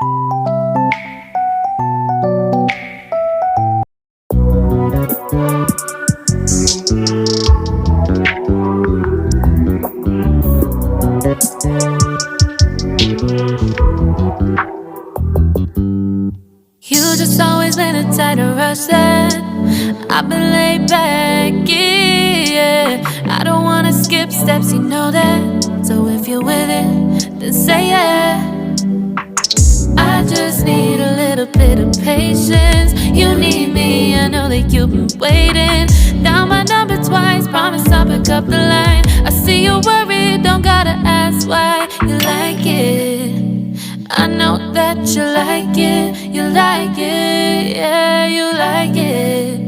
You just always been a tighter rush that I've been laid back, yeah. I don't wanna skip steps, you know that. So if you're with it, then say yeah. I just need a little bit of patience. You need me, I know that you've been waiting. Down my number twice, promise I'll pick up the line. I see you worried, don't gotta ask why. You like it, I know that you like it. You like it, yeah, you like it.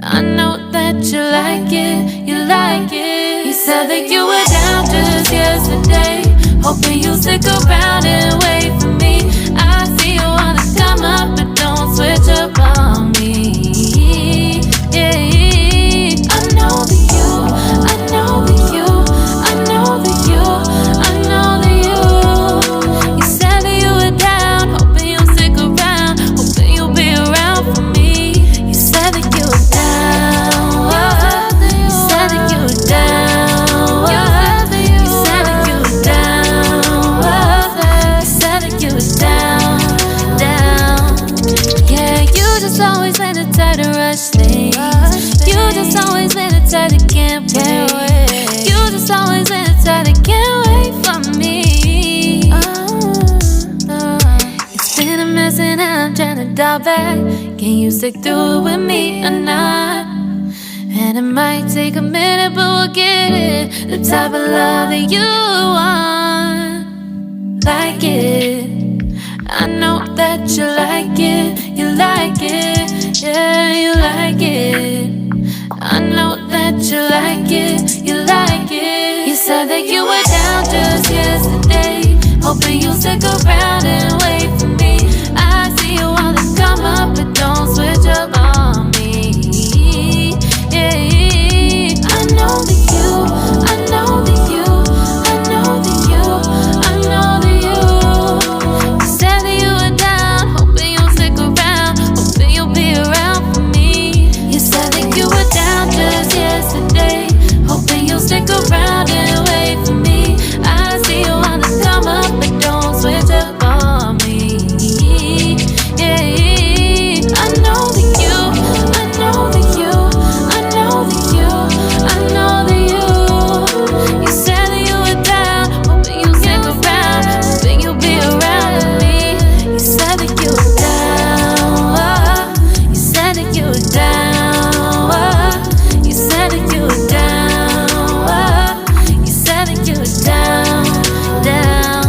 I know that you like it, you like it. You said that you were down just yesterday, hoping you'll stick around and wait for me. I see you wanna come up, but don't switch up on me. Yeah, I know that you, I know that you, I know that you, I know that you. You said that you were down, hoping you'll stick around, hoping you'll be around for me. You said that you were down, you said that you were down, you said that you were down, you said that you were down, down. Yeah, you just always been a tighter rush thing. You just always been a type that can't wait. You just always been a type that can't wait for me. It's been a mess and I'm trying to dial back. Can you stick through it with me or not? And it might take a minute, but we'll get it. The type of love that you want, like it. I know that you like it, you like it, yeah, you like it. I know that you like it, you like it. You said that you were down just yesterday, hoping you'll stick around and wait for me. I see you wanna come up, but don't switch up on me. Yeah, I know that you, I know that you, I know that you, I know that you. You said that you were down, hoping you'll stick around, hoping you'll be around for me. You said that you were down just yesterday, hoping you'll stick around and wait for me. I see you wanna come up, but don't switch up on me. Yeah, I know that you, I know that you, I know that you, I know that you. You said that you were down, hoping you'll stick around, hoping you'll be around with me. You said that you were down, you said that you were down, you said that you were down, you said that you were down, down.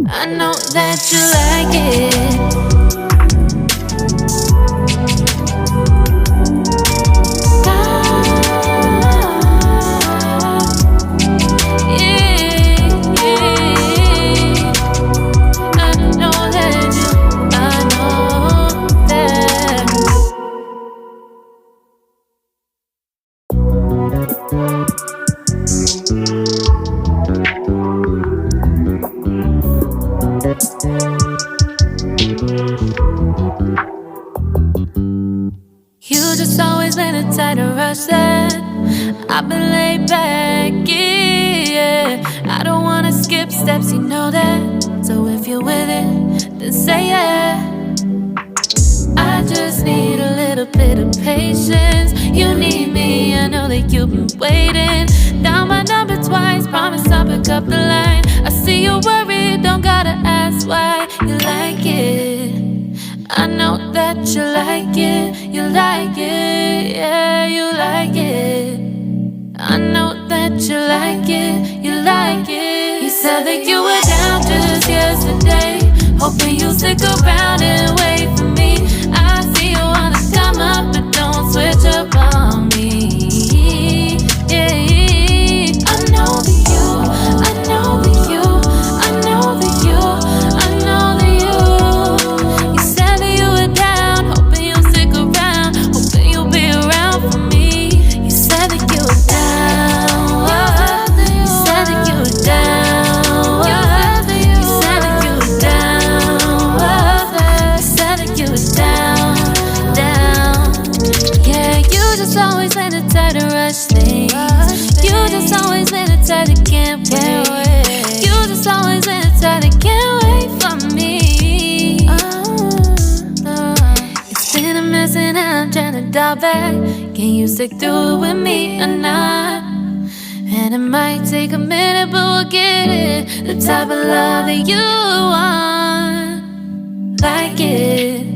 I know that you like it. You just always been a tighter rush that I've been laid back, yeah. I don't wanna skip steps, you know that. So if you're with it, then say yeah. I just need a little bit of patience. You need me, I know that you've been waiting. Down my number twice, promise I'll pick up the line. I see you worried, don't gotta ask why. You like it, I know that you like it, you like it, yeah, you like it. I know that you like it, you like it. You said that you were down just yesterday, hoping you'll stick around and wait for me. I see you wanna come up, but don't switch up on me. Yeah, I know that you, I know that you, I know that you, I know that you. You said that you were down, hoping you'll stick around, hoping you'll be around for me. You said that you were down, can't wait. You just always inside and can't wait for me. It's been a mess and I'm trying to dial back. Can you stick through it with me or not? And it might take a minute, but we'll get it. The type of love that you want, like it.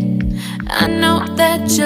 I know that you